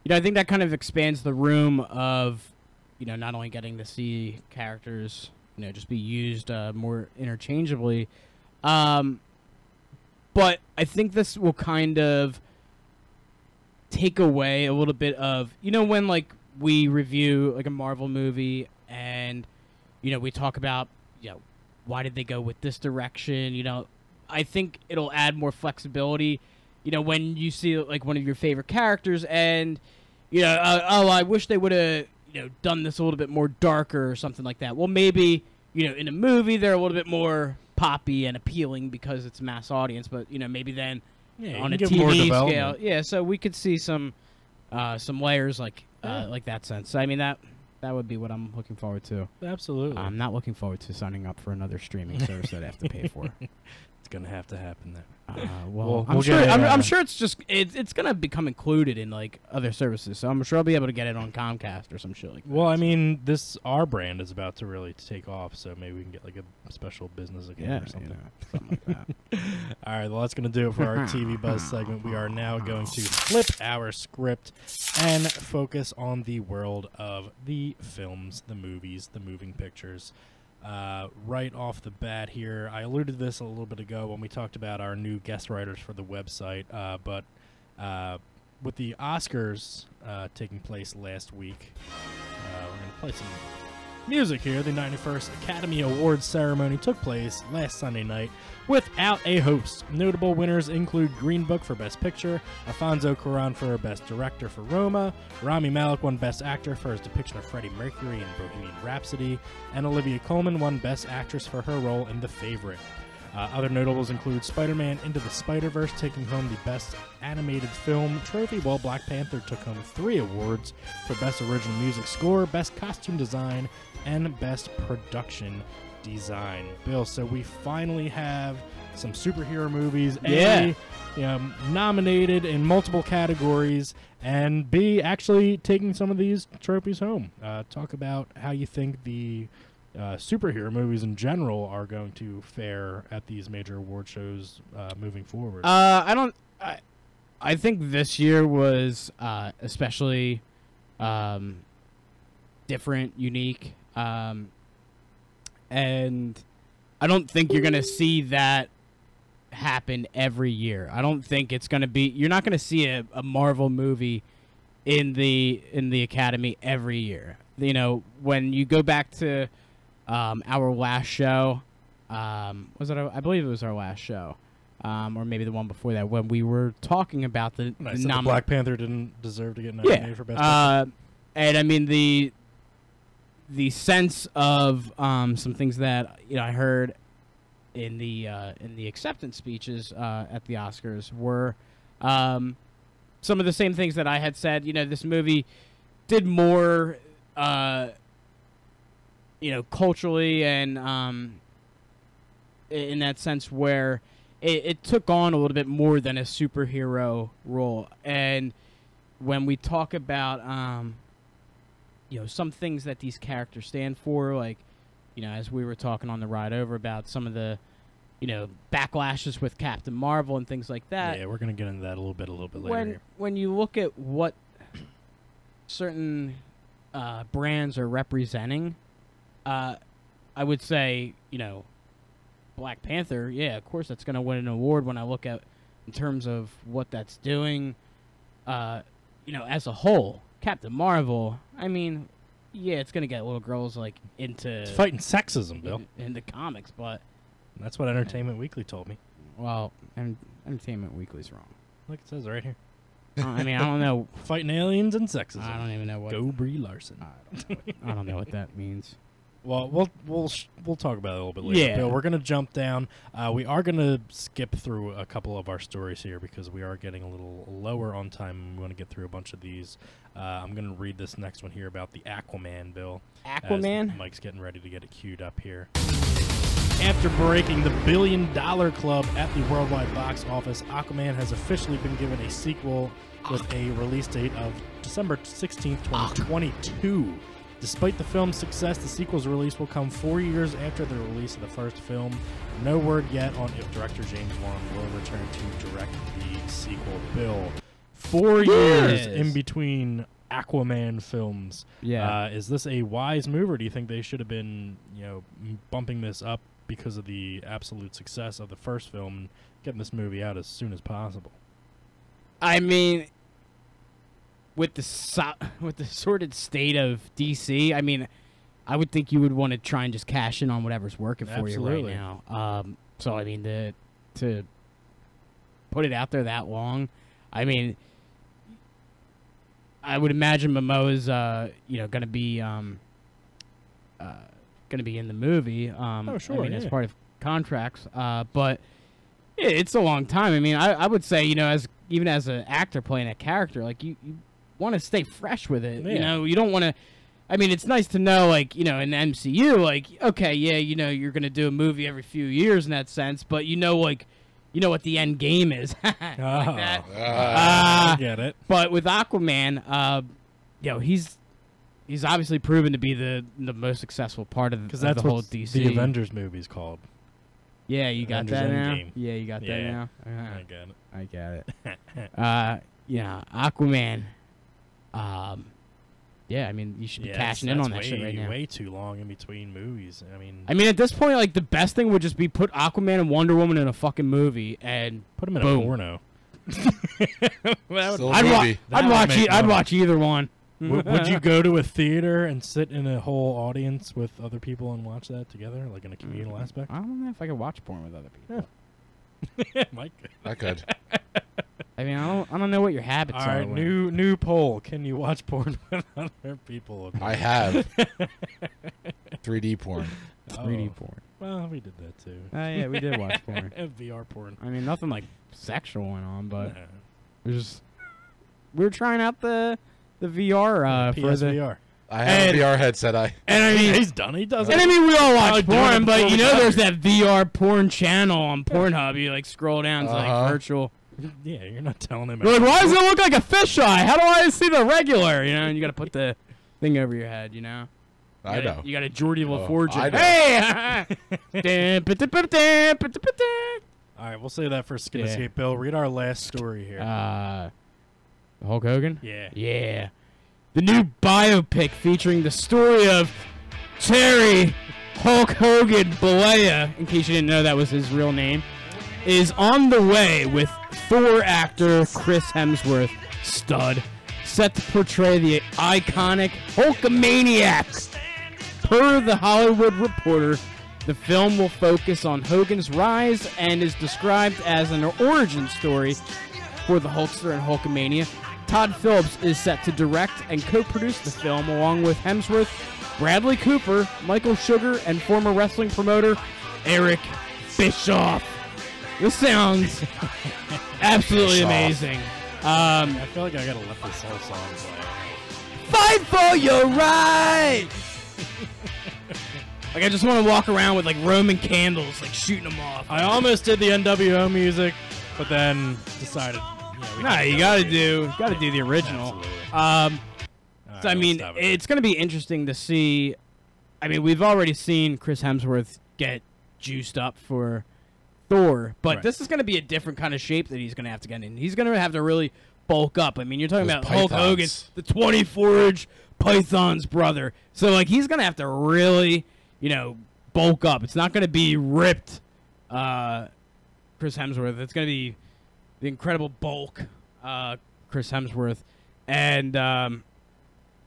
I think that kind of expands the room of, you know, not only getting to see characters, you know, just be used more interchangeably, but I think this will kind of take away a little bit of, you know, when like we review like a Marvel movie and, you know, we talk about, you know, why did they go with this direction? You know, I think it'll add more flexibility, you know, when you see like one of your favorite characters and, you know, oh, I wish they would have, you know, done this a little bit more darker or something like that. Well, maybe, you know, in a movie they're a little bit more poppy and appealing because it's mass audience, but, you know, maybe then on a give more TV development. scale. Yeah, so we could see some layers like that sense. I mean that would be what I'm looking forward to. Absolutely. I'm not looking forward to signing up for another streaming service that I have to pay for. It's gonna have to happen then. Well, we'll get it, I'm sure it's just it's gonna become included in like other services. So I'm sure I'll be able to get it on Comcast or some shit like that. Well, I mean, our brand is about to really take off, so maybe we can get like a special business account or something. Something like that. All right, well, that's going to do it for our TV Buzz segment. We are now going to flip our script and focus on the world of the films, the movies, the moving pictures. Right off the bat here, I alluded to this a little bit ago when we talked about our new guest writers for the website, but with the Oscars taking place last week, we're going to play some music here. The 91st Academy Awards ceremony took place last Sunday night without a host. Notable winners include Green Book for Best Picture, Alfonso Cuarón for Best Director for Roma, Rami Malek won Best Actor for his depiction of Freddie Mercury in Bohemian Rhapsody, and Olivia Colman won Best Actress for her role in The Favorite. Other notables include Spider-Man Into the Spider-Verse taking home the Best Animated Film trophy, while Black Panther took home 3 awards for Best Original Music Score, Best Costume Design, and Best Production Design. Bill, so we finally have some superhero movies, A, nominated in multiple categories, and B, actually taking some of these trophies home. Talk about how you think the superhero movies in general are going to fare at these major award shows moving forward. I think this year was especially different, unique, and I don't think you're going to see that happen every year. I don't think it's going to be. You're not going to see a Marvel movie in the Academy every year. You know, when you go back to our last show, was it? I believe it was our last show, or maybe the one before that, when we were talking about the Black Panther didn't deserve to get nominated for Best Picture. And I mean the sense of some things that I heard in the acceptance speeches at the Oscars were some of the same things that I had said. This movie did more culturally and in that sense where it took on a little bit more than a superhero role. And when we talk about some things that these characters stand for, like as we were talking on the ride over about some of the backlashes with Captain Marvel and things like that. Yeah, we're gonna get into that a little bit later. When you look at what certain brands are representing, I would say, Black Panther, yeah, of course that's going to win an award when I look at in terms of what that's doing, as a whole. Captain Marvel, I mean, yeah, it's going to get little girls, into... It's fighting sexism, Bill. In the comics, but... That's what Entertainment Weekly told me. Well, Entertainment Weekly's wrong. Look, it says right here. I mean, I don't know. Fighting aliens and sexism. I don't even know what... Go Brie Larson. I don't know what that means. Well, we'll talk about it a little bit later. Yeah. Bill, we're going to jump down. We are going to skip through a couple of our stories here because we are getting a little lower on time. We want to get through a bunch of these. I'm going to read this next one here about the Aquaman, Bill. Aquaman? Mike's getting ready to get it queued up here. After breaking the $1 billion club at the worldwide box office, Aquaman has officially been given a sequel with a release date of December 16th, 2022. Despite the film's success, the sequel's release will come 4 years after the release of the first film. No word yet on if director James Wan will return to direct the sequel. Bill, 4 years in between Aquaman films. Yeah. Is this a wise move, or do you think they should have been, bumping this up because of the absolute success of the first film and getting this movie out as soon as possible? I mean, with the sordid state of DC, I mean, I would think you would want to try and just cash in on whatever's working for you right now. So I mean, to put it out there that long, I mean, I would imagine Momoa's going to be in the movie. Oh, sure. I mean, as part of contracts. But It's a long time. I mean, I would say, you know, even as an actor playing a character, like you want to stay fresh with it. Yeah. You know, you don't want to. I mean, it's nice to know, like, you know, in the MCU, like, okay, yeah, you know, you're gonna do a movie every few years in that sense, but you know, like, you know what the end game is. Like that. I get it. But with Aquaman, you know, he's obviously proven to be the most successful part of Because the that's whole what DC. the Avengers movie's called. Yeah, you got Avengers that now. Endgame. Yeah, you got that Yeah. now. I get it. I get it. Yeah, Aquaman. Yeah, I mean, you should be cashing in on that shit right now. Way too long in between movies. I mean, at this point, like, the best thing would just be put Aquaman and Wonder Woman in a fucking movie and put them in boom. a porno. Still a I'd movie. I'd watch either one. Would you go to a theater and sit in a whole audience with other people and watch that together, like in a communal aspect? I don't know if I could watch porn with other people. Mike. I could. I mean, I don't know what your habits All are. right, new poll. Can you watch porn with other people? I have 3D porn. 3D porn. Well, we did that too. Yeah, we did watch porn. VR porn. I mean, nothing like sexual went on, but Nah. we were trying out the VR for the. PSVR. I have a VR headset. And I mean, He's done. He does it. and I mean, we all watch Probably doing porn, it but before you we know, got there's here. that VR porn channel on Pornhub. You like scroll down to like virtual. Yeah, you're not telling him. You're like, why does it look like a fisheye? How do I see the regular? You know, and you got to put the thing over your head. You know. I know. You got a Geordie LaForge. I know. Hey! All right, we'll say that for Cinescape. Bill, read our last story here. Hulk Hogan? Yeah. Yeah. The new biopic featuring the story of Terry Hulk Hogan Bollea, in case you didn't know that was his real name, is on the way with Thor actor Chris Hemsworth, stud, set to portray the iconic Hulkamaniac. Per The Hollywood Reporter, the film will focus on Hogan's rise and is described as an origin story for the Hulkster and Hulkamania. Todd Phillips is set to direct and co-produce the film along with Hemsworth, Bradley Cooper, Michael Sugar, and former wrestling promoter Eric Bischoff. This sounds absolutely Bischoff. amazing. I feel like I gotta let this whole song play. Fight for your right! Like, I just want to walk around with, like, Roman candles, like, shooting them off. I almost did the NWO music, but then decided, You gotta do the original. So, I mean, it's gonna be interesting to see. I mean, we've already seen Chris Hemsworth get juiced up for Thor, but Right. this is gonna be a different kind of shape that he's gonna have to get in. He's gonna have to really bulk up. I mean, you're talking Those about Hulk Hogan, pythons. the 24-inch Python's brother. So, like, he's gonna have to really, you know, bulk up. It's not gonna be ripped, Chris Hemsworth. It's gonna be the incredible bulk, Chris Hemsworth, and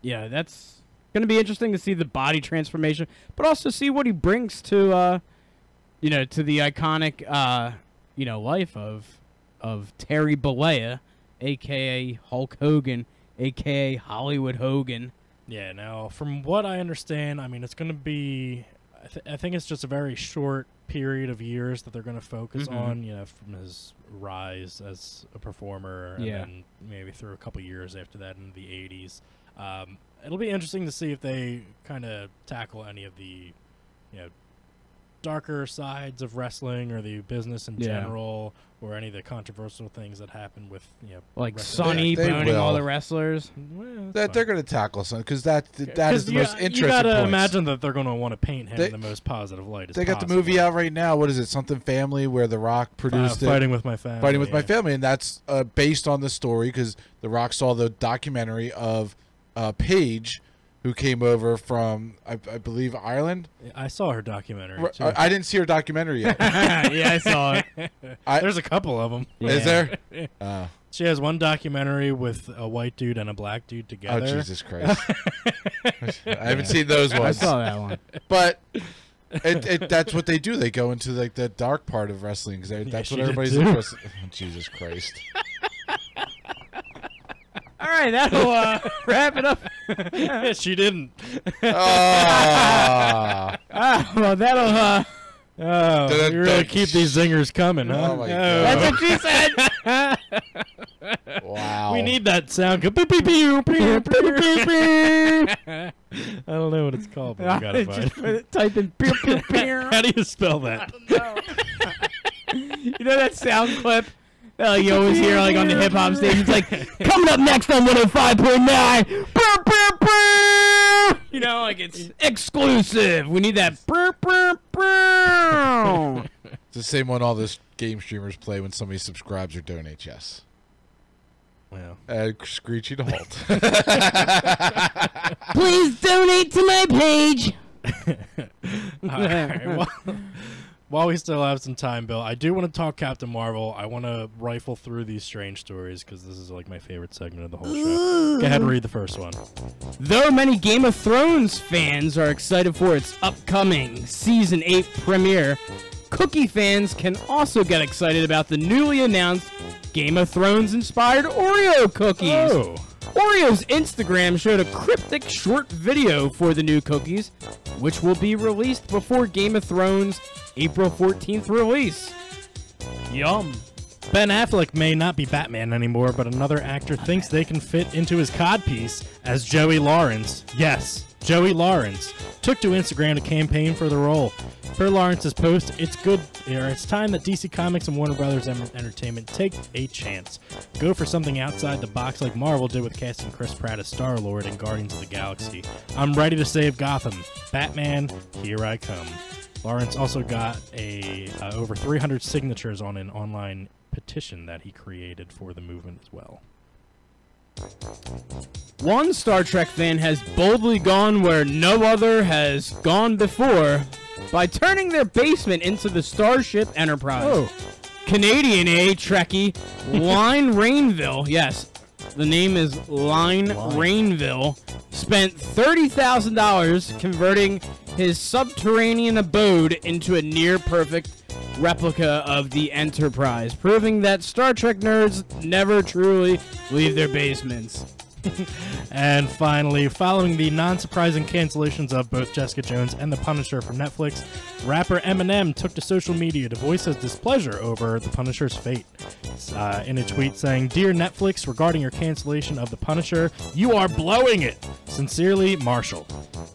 yeah, that's gonna be interesting to see the body transformation, but also see what he brings to, you know, to the iconic, you know, life of Terry Bollea, aka Hulk Hogan, aka Hollywood Hogan. Yeah, now, from what I understand, I mean, it's going to be... I think it's just a very short period of years that they're going to focus on, you know, from his rise as a performer, and then maybe through a couple years after that in the 80s. It'll be interesting to see if they kind of tackle any of the, you know, darker sides of wrestling or the business in general, or any of the controversial things that happen with, you know, Like wrestling. Sonny They boning all will. the wrestlers. Well, that's That fine. they're going to tackle something because that is the you, most interesting. You gotta points. imagine that they're going to want to paint him They- in the most positive light as They got the movie out right now. What is it? Something Family, where The Rock produced it. Fighting with My Family. Fighting with My Family, and that's based on the story because The Rock saw the documentary of Paige, who came over from I believe Ireland. I saw her documentary. Too. I didn't see her documentary yet. Yeah, I saw it. There's a couple of them. Is there? She has one documentary with a white dude and a black dude Oh together. Jesus Christ! I haven't seen those I ones. saw that one. But that's what they do. They go into like the dark part of wrestling because that's she what did everybody's too. interested. Oh, Jesus Christ! All right, that'll wrap it up. She didn't. Ah. Well, that'll Oh, you really keep these zingers coming, huh? Oh my God. That's what she said. Wow. We need that sound. I don't know what it's called, but we gotta find it. Type in pew, pew, pew. How do you spell that? You know that sound clip that you always hear like on the hip hop stage? It's like, coming up next on 105.9. You know, like it's exclusive. We need that. It's the same one all those game streamers play when somebody subscribes or donates, yes. Well, Screechy to halt. Please donate to my page. all right. Well, while we still have some time, Bill, I do want to talk Captain Marvel. I want to rifle through these strange stories because this is like my favorite segment of the whole show. Go ahead and read the first one. Though many Game of Thrones fans are excited for its upcoming Season 8 premiere, Cookie fans can also get excited about the newly announced Game of Thrones-inspired Oreo cookies. Oh. Oreo's Instagram showed a cryptic short video for the new cookies, which will be released before Game of Thrones' April 14th release. Yum. Ben Affleck may not be Batman anymore, but another actor thinks they can fit into his codpiece as Joey Lawrence. Yes, Joey Lawrence took to Instagram to campaign for the role. Per Lawrence's post, it's time that DC Comics and Warner Brothers Entertainment take a chance. Go for something outside the box like Marvel did with casting Chris Pratt as Star-Lord in Guardians of the Galaxy. I'm ready to save Gotham. Batman, here I come. Lawrence also got over 300 signatures on an online petition that he created for the movement as well. One Star Trek fan has boldly gone where no other has gone before by turning their basement into the Starship Enterprise. Oh. Canadian Trekkie Line Rainville, yes, the name is Line Rainville, spent $30,000 converting his subterranean abode into a near-perfect replica of the Enterprise, proving that Star Trek nerds never truly leave their basements. And finally, following the non-surprising cancellations of both Jessica Jones and The Punisher from Netflix, rapper Eminem took to social media to voice his displeasure over The Punisher's fate. In a tweet saying, "Dear Netflix, regarding your cancellation of The Punisher, you are blowing it. Sincerely, Marshall."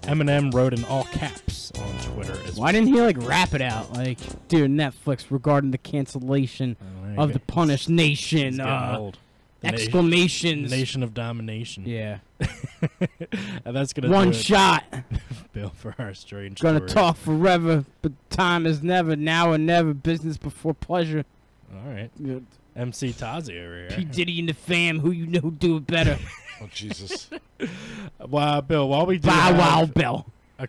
Eminem wrote in all caps on Twitter as well. Why didn't he like rap it out? Like, dear Netflix, regarding the cancellation of the Punished Nation. Old. Exclamations. Nation of domination. Yeah. And that's gonna One do it, shot. Bill, for our strange Gonna story. talk forever, but time is never, now and never, business before pleasure. All right. MC Tazi over here. P. Diddy and the fam, who you know do it better. Oh, Jesus. Well, Bill, while we do Bow have wow, Bill. a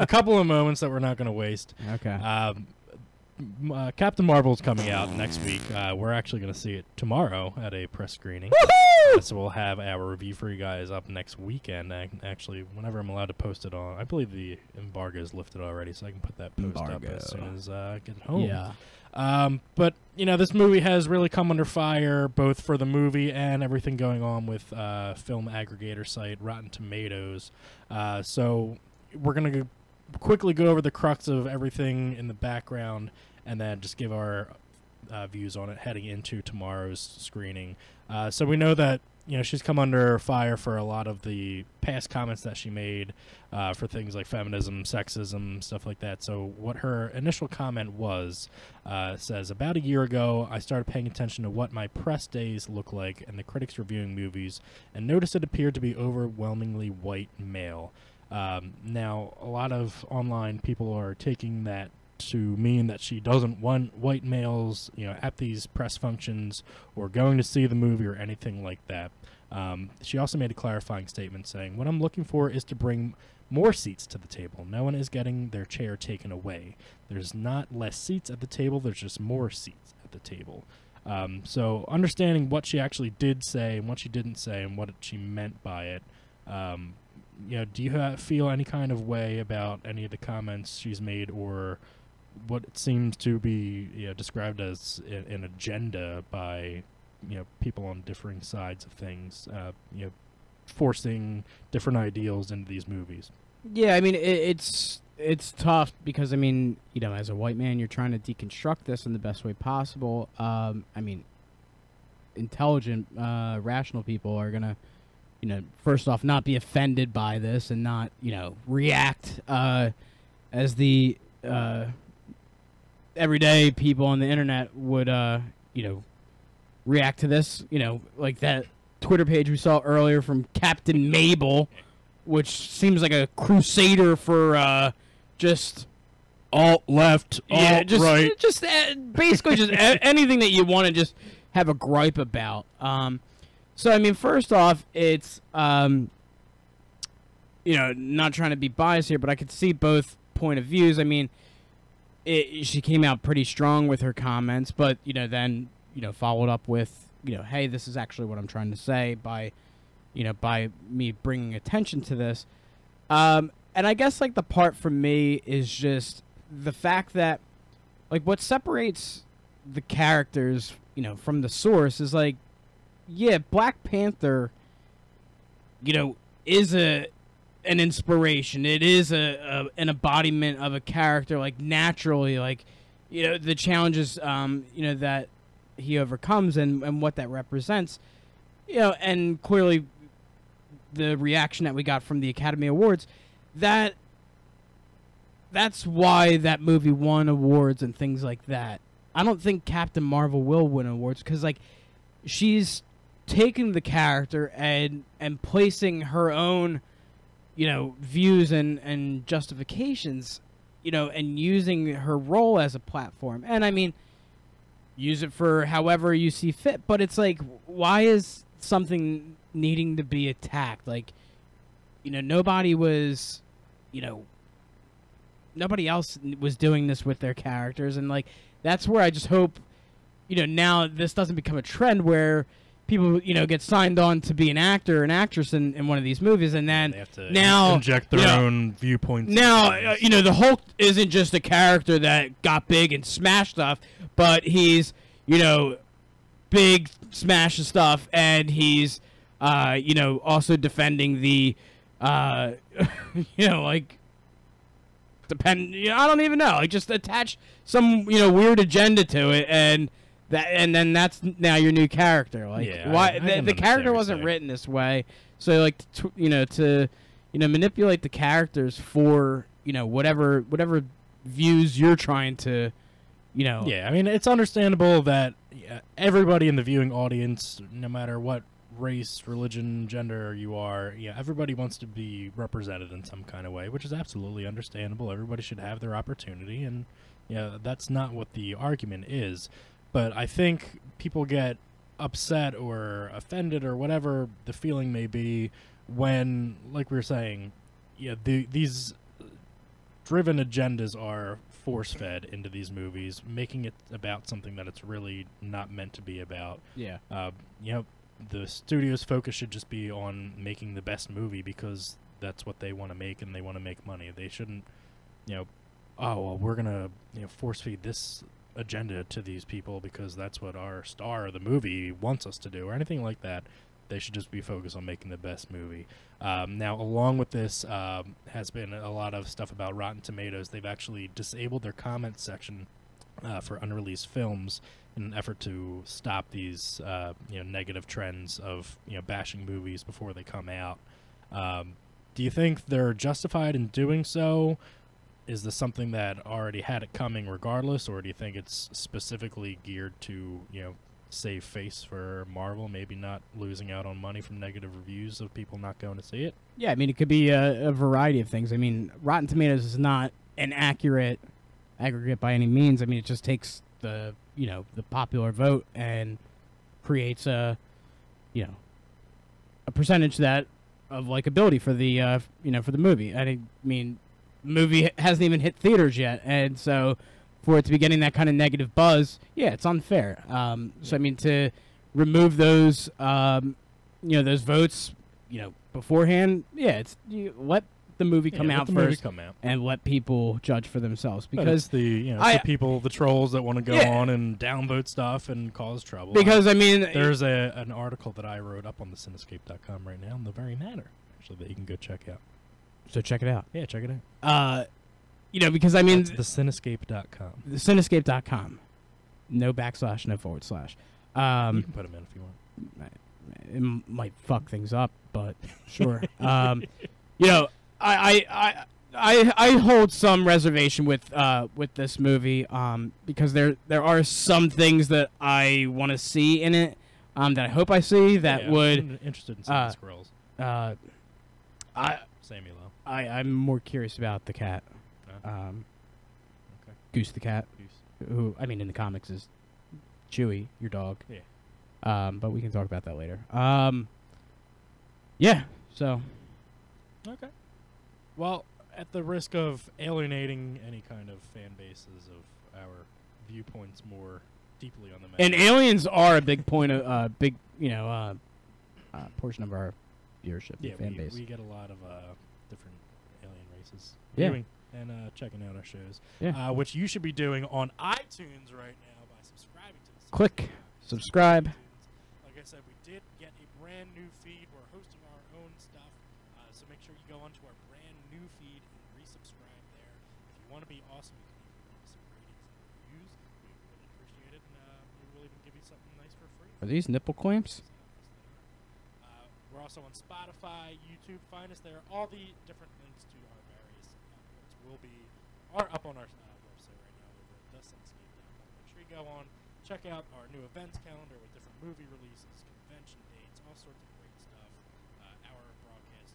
couple of moments that we're not going to waste. Okay. Captain Marvel's coming out next week. We're actually going to see it tomorrow at a press screening. So we'll have our review for you guys up next weekend. Actually, whenever I'm allowed to post it on, I believe the embargo is lifted already, so I can put that post up as soon as I get home. Yeah. But you know, this movie has really come under fire, both for the movie and everything going on with film aggregator site Rotten Tomatoes. So we're gonna quickly go over the crux of everything in the background, and then just give our views on it heading into tomorrow's screening. So we know that, you know, she's come under fire for a lot of the past comments that she made for things like feminism, sexism, stuff like that. So what her initial comment was, says, "About a year ago, I started paying attention to what my press days look like and the critics reviewing movies, and noticed it appeared to be overwhelmingly white male." Now, a lot of online people are taking that to mean that she doesn't want white males, you know, at these press functions or going to see the movie or anything like that. She also made a clarifying statement saying, "What I'm looking for is to bring more seats to the table. No one is getting their chair taken away. There's not less seats at the table, there's just more seats at the table." So understanding what she actually did say and what she didn't say and what she meant by it, you know, do you feel any kind of way about any of the comments she's made, or what it seems to be, you know, described as an agenda by, you know, people on differing sides of things, you know, forcing different ideals into these movies? Yeah, I mean, it's it's tough because, I mean, you know, as a white man, you're trying to deconstruct this in the best way possible. I mean, intelligent, rational people are going to, you know, first off, not be offended by this and not, you know, react as the everyday people on the internet would, you know, react to this. You know, like that Twitter page we saw earlier from Captain Mabel, which seems like a crusader for just alt-left, alt-right. Just basically just anything that you want to just have a gripe about. So, I mean, first off, it's, you know, not trying to be biased here, but I could see both point of views. I mean, she came out pretty strong with her comments, but, you know, then, you know, followed up with, you know, hey, this is actually what I'm trying to say by, you know, by me bringing attention to this. And I guess, like, the part for me is just the fact that, like, what separates the characters, you know, from the source is, like, yeah, Black Panther, you know, is an inspiration. It is an embodiment of a character, like, naturally, like, you know, the challenges, you know, that he overcomes and what that represents, you know, and clearly the reaction that we got from the Academy Awards, that's why that movie won awards and things like that. I don't think Captain Marvel will win awards because, like, she's taking the character and placing her own, you know, views and justifications, you know, and using her role as a platform. And, I mean, use it for however you see fit. But it's like, why is something needing to be attacked? Like, you know, nobody was, you know, nobody else was doing this with their characters. And, like, that's where I just hope, you know, now this doesn't become a trend where people, you know, get signed on to be an actor or an actress in one of these movies, and then they have to now inject their own viewpoints. Now, you know, the Hulk isn't just a character that got big and smashed stuff, but he's, you know, big, smashes stuff, and he's, you know, also defending the, you know, like, you know, I don't even know, like, just attach some, you know, weird agenda to it, and then that's now your new character. Like, yeah, why the character wasn't written this way? So, like, you know, to manipulate the characters for, you know, whatever views you're trying to, you know. Yeah, I mean, it's understandable that everybody in the viewing audience, no matter what race, religion, gender you are, yeah, everybody wants to be represented in some kind of way, which is absolutely understandable. Everybody should have their opportunity, and yeah, that's not what the argument is. But I think people get upset or offended or whatever the feeling may be when, like we were saying, yeah, these driven agendas are force-fed into these movies, making it about something that it's really not meant to be about. Yeah. You know, the studio's focus should just be on making the best movie because that's what they want to make and they want to make money. They shouldn't, you know, oh, well, we're going to, you know, force-feed this agenda to these people because that's what our star of the movie wants us to do or anything like that. They should just be focused on making the best movie. Now, along with this, has been a lot of stuff about Rotten Tomatoes. They've actually disabled their comment section for unreleased films in an effort to stop these, you know, negative trends of, you know, bashing movies before they come out. Do you think they're justified in doing so? Is this something that already had it coming regardless, or do you think it's specifically geared to, you know, save face for Marvel, maybe not losing out on money from negative reviews of people not going to see it? Yeah, I mean, it could be a variety of things. I mean, Rotten Tomatoes is not an accurate aggregate by any means. I mean, it just takes the, you know, the popular vote and creates a, you know, a percentage that of likability for the, you know, for the movie. I mean, movie hasn't even hit theaters yet, and so for it to be getting that kind of negative buzz, yeah, it's unfair. So I mean, to remove those, you know, those votes, you know, beforehand, yeah, it's let the movie come out first, and let people judge for themselves, because the, you know, the people, the trolls that want to go on and downvote stuff and cause trouble. Because I mean, there's an article that I wrote up on the Cinescape.com right now on the very matter, actually, that you can go check out. So check it out. Yeah, check it out. because I mean, That's thecinescape.com. Cinescape.com. No backslash, no forward slash. You can put them in if you want. It might fuck things up, but sure. I hold some reservation with this movie because there are some things that I want to see in it that I hope I see that would. I'm interested in seeing the squirrels. Samuel. I'm more curious about the cat. Okay. Goose the cat. Goose. Who I mean in the comics is Chewy, your dog. Yeah. But we can talk about that later. Yeah. So. Okay. Well, at the risk of alienating any kind of fan bases of our viewpoints more deeply on the matter. And aliens are a big point of portion of our viewership. Yeah, fan base. we get a lot of different alien races Yeah. viewing and checking out our shows. Yeah. Which you should be doing on iTunes right now by subscribing to this. Click subscribe. Like I said, we did get a brand new feed. We're hosting our own stuff, so make sure you go onto our brand new feed and resubscribe there. If you want to be awesome, you can even leave us some ratings and reviews. We really appreciate it, and we will even give you something nice for free. Are these nipple clamps? We're also on Spotify, YouTube. Find us there. All the different links to our various outlets are up on our website right now over at thecinescape.com. Make sure you go on, check out our new events calendar with different movie releases, convention dates, all sorts of great stuff. Our broadcast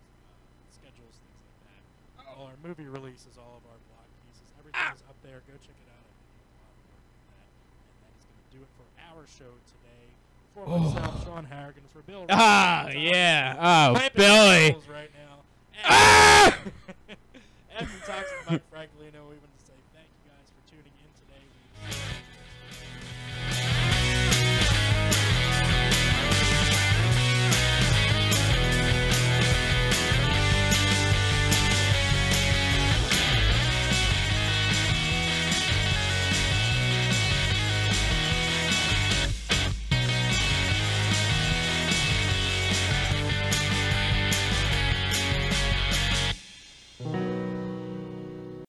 schedules, things like that. All our movie releases, all of our blog pieces, everything is up there. Go check it out. I think you'll love working with that. And that is going to do it for our show today. For myself, Sean Harrigan, for Bill. Yeah. Oh, Billy. Right now. Ah! And we talked about Frank Lino, even